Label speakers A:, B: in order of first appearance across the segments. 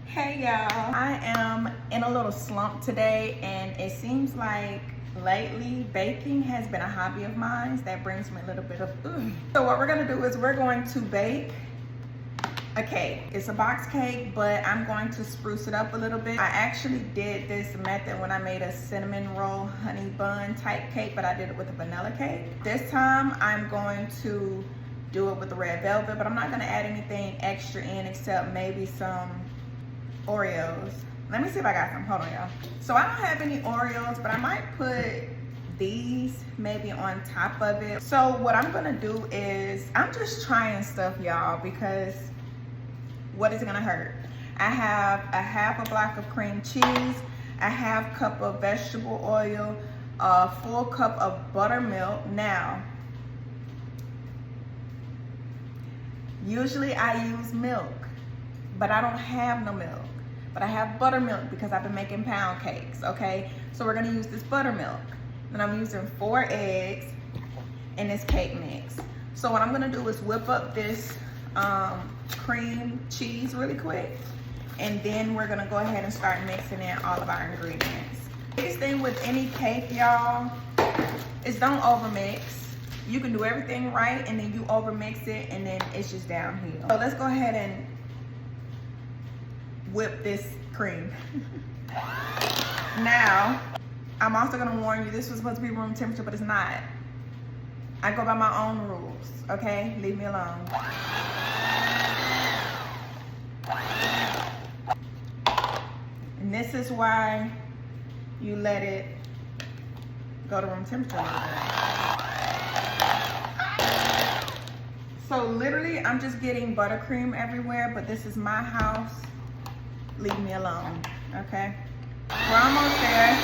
A: Hey y'all, I am in a little slump today, and it seems like lately baking has been a hobby of mine that brings me a little bit of So what we're gonna do is we're going to bake a cake. It's a box cake, but I'm going to spruce it up a little bit. I actually did this method when I made a cinnamon roll honey bun type cake, but I did it with a vanilla cake. This time I'm going to do it with the red velvet, but I'm not gonna add anything extra in except maybe some Oreos. Let me see if I got some. Hold on, y'all. So I don't have any Oreos, but I might put these maybe on top of it. So what I'm gonna do is I'm just trying stuff, y'all, because what is it gonna hurt? I have a half a block of cream cheese, a half cup of vegetable oil, a full cup of buttermilk. Now, usually I use milk, but I don't have no milk. But I have buttermilk because I've been making pound cakes, okay? So we're gonna use this buttermilk. And I'm using 4 eggs in this cake mix. So what I'm gonna do is whip up this cream cheese really quick. And then we're gonna go ahead and start mixing in all of our ingredients. The biggest thing with any cake, y'all, is don't overmix. You can do everything right and then you overmix it and then it's just downhill. So let's go ahead and whip this cream. Now, I'm also gonna warn you, this was supposed to be room temperature, but it's not. I go by my own rules, okay? Leave me alone. And this is why you let it go to room temperature a little bit. So literally, I'm just getting buttercream everywhere, but this is my house. Leave me alone, okay? We're almost there.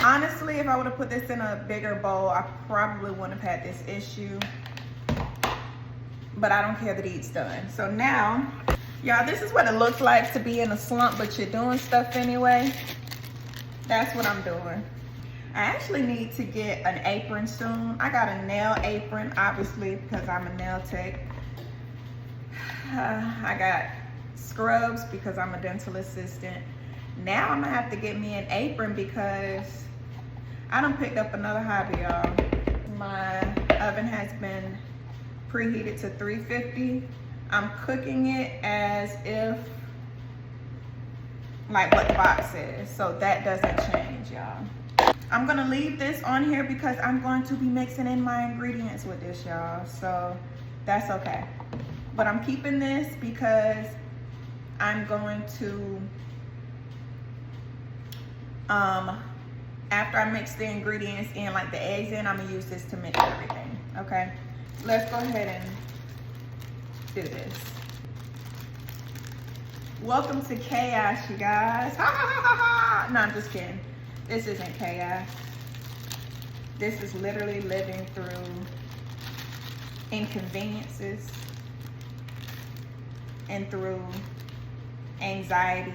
A: Honestly, if I would have put this in a bigger bowl, I probably wouldn't have had this issue. But I don't care that it's done. So now, y'all, this is what it looks like to be in a slump, but you're doing stuff anyway. That's what I'm doing. I actually need to get an apron soon. I got a nail apron, obviously, because I'm a nail tech. I got scrubs because I'm a dental assistant. Now I'm gonna have to get me an apron because I done picked up another hobby, y'all. My oven has been preheated to 350. I'm cooking it as if like what the box says, so that doesn't change, y'all. I'm gonna leave this on here because I'm going to be mixing in my ingredients with this, y'all, so that's okay. But I'm keeping this because I'm going to, after I mix the ingredients in, like the eggs in, I'm gonna use this to mix everything, okay? Let's go ahead and do this. Welcome to chaos, you guys. Ha, ha, ha, ha. No, I'm just kidding. This isn't chaos. This is literally living through inconveniences and through anxiety.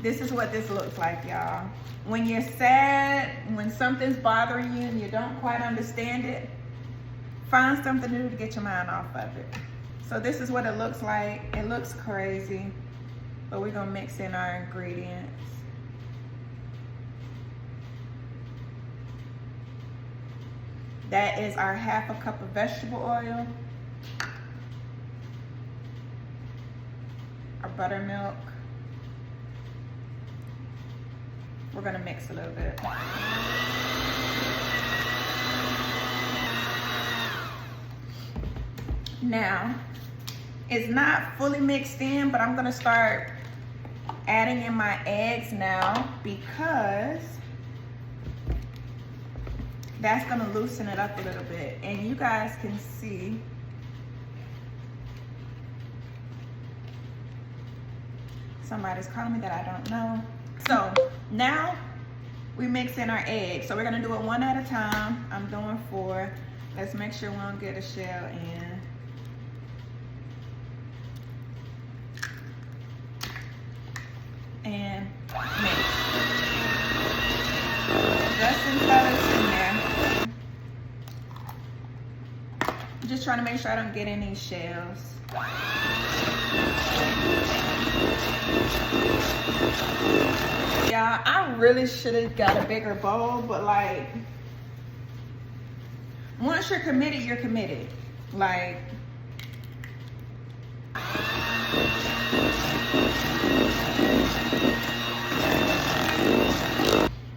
A: This is what this looks like, y'all. When you're sad, when something's bothering you and you don't quite understand it, find something new to get your mind off of it. So this is what it looks like. It looks crazy, but we're gonna mix in our ingredients. That is our half a cup of vegetable oil, our buttermilk. We're gonna mix a little bit. Now, it's not fully mixed in, but I'm gonna start adding in my eggs now because that's gonna loosen it up a little bit. And you guys can see somebody's calling me that I don't know. So now we mix in our eggs. So we're gonna do it one at a time. I'm doing 4. Let's make sure we don't get a shell in. And mix. Just until it's in there. I'm just trying to make sure I don't get any shells. really should have got a bigger bowl, but like, once you're committed, you're committed. Like,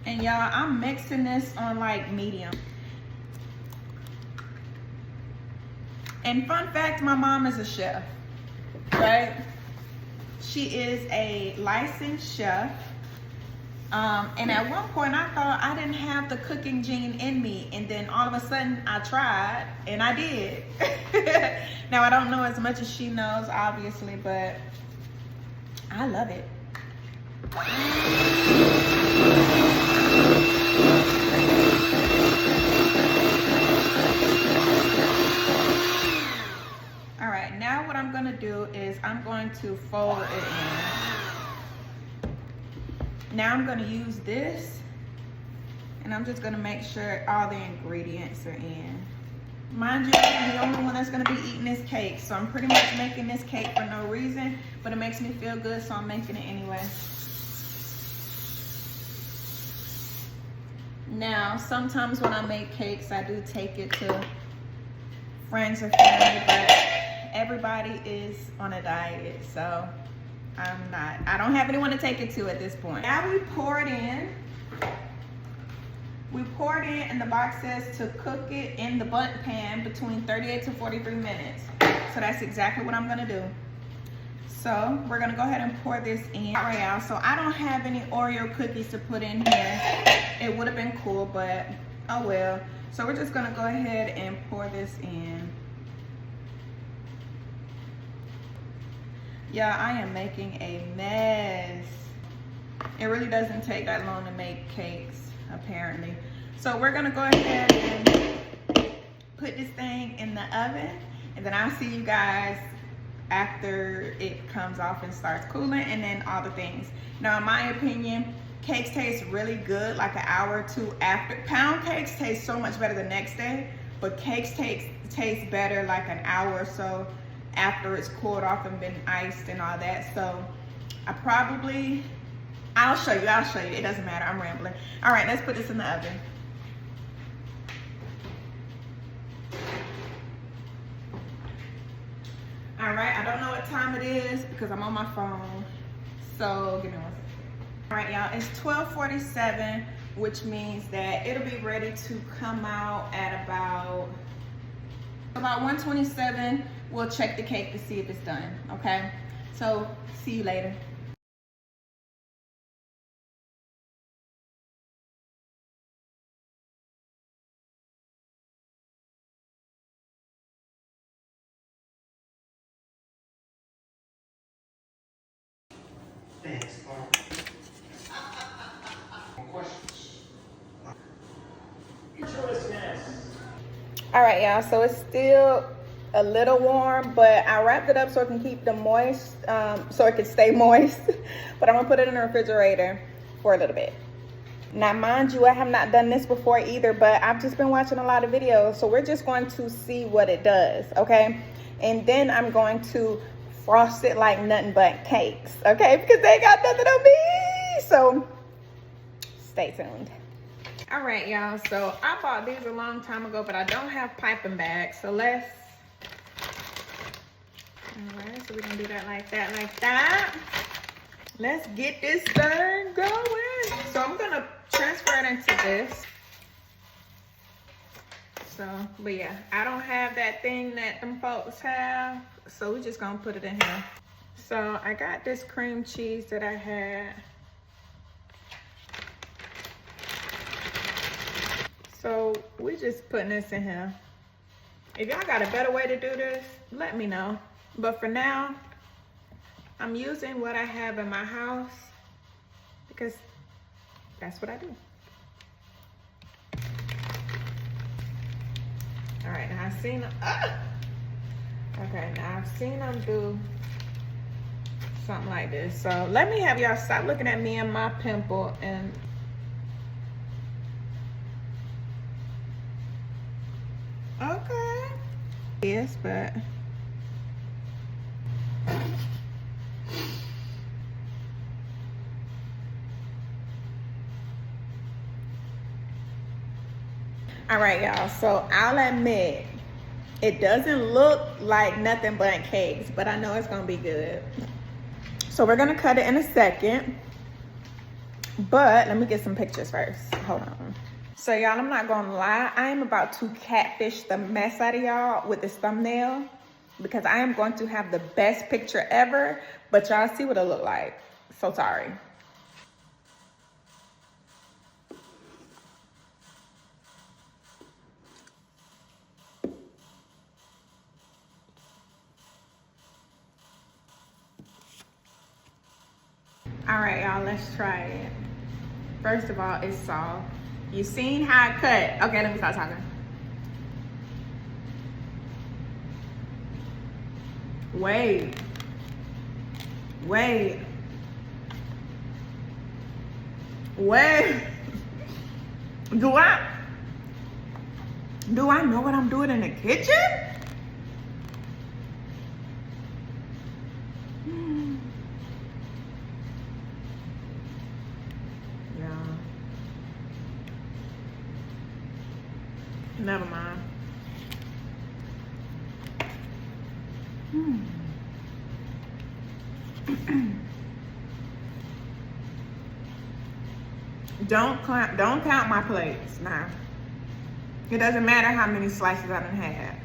A: and y'all, I'm mixing this on like medium. And fun fact, my mom is a chef, right? She is a licensed chef. And at one point I thought I didn't have the cooking gene in me, and then all of a sudden I tried and I did. Now I don't know as much as she knows, obviously, but I love it. All right, now what I'm gonna do is I'm going to fold it in. Now I'm gonna use this, and I'm just gonna make sure all the ingredients are in. Mind you, I'm the only one that's gonna be eating this cake, so I'm pretty much making this cake for no reason, but it makes me feel good, so I'm making it anyway. Now, sometimes when I make cakes, I do take it to friends or family, but everybody is on a diet, so I'm not. I don't have anyone to take it to at this point. Now we pour it in. We pour it in, and the box says to cook it in the bundt pan between 38 to 43 minutes. So that's exactly what I'm gonna do. So we're gonna go ahead and pour this in. All right, y'all, so I don't have any Oreo cookies to put in here. It would have been cool, but oh well. So we're just gonna go ahead and pour this in. Yeah, I am making a mess. It really doesn't take that long to make cakes, apparently. So we're gonna go ahead and put this thing in the oven, and then I'll see you guys after it comes off and starts cooling, and then all the things. Now, in my opinion, cakes taste really good like an hour or two after. Pound cakes taste so much better the next day, but cakes taste better like an hour or so after it's cooled off and been iced and all that. So I'll show you, it doesn't matter, I'm rambling. All right, let's put this in the oven. All right, I don't know what time it is because I'm on my phone, so give me 1 second. All right, y'all, it's 12:47, which means that it'll be ready to come out at about 1:27. We'll check the cake to see if it's done, okay? So, see you later.
B: Thanks, questions.
A: All right, y'all, so it's still a little warm, but I wrapped it up so it can keep the moist, so it can stay moist. But I'm gonna put it in the refrigerator for a little bit. Now, mind you, I have not done this before either, but I've just been watching a lot of videos, so we're just going to see what it does, okay? And then I'm going to frost it like nothing but cakes, okay? Because they got nothing on me. So stay tuned. All right, y'all, so I bought these a long time ago, but I don't have piping bags, so let's, all right, so we're gonna do that like that, like that. Let's get this thing going. So I'm gonna transfer it into this. So, but yeah, I don't have that thing that them folks have, so we're just gonna put it in here. So I got this cream cheese that I had. So we're just putting this in here. If y'all got a better way to do this, let me know. But for now, I'm using what I have in my house because that's what I do. All right, now I've seen them, okay, now I've seen them do something like this. So let me have y'all stop looking at me and my pimple and okay. Yes, but All right, y'all, so I'll admit, it doesn't look like nothing but cakes, but I know it's gonna be good. So we're gonna cut it in a second, but let me get some pictures first. Hold on. So y'all, I'm not gonna lie, I am about to catfish the mess out of y'all with this thumbnail because I am going to have the best picture ever, but y'all see what it look like. So sorry. All right, y'all, let's try it. First of all, it's soft. You seen how it cut? Okay, let me start talking. Wait. Do I know what I'm doing in the kitchen? Never mind. Don't count my plates now. It doesn't matter how many slices I done had.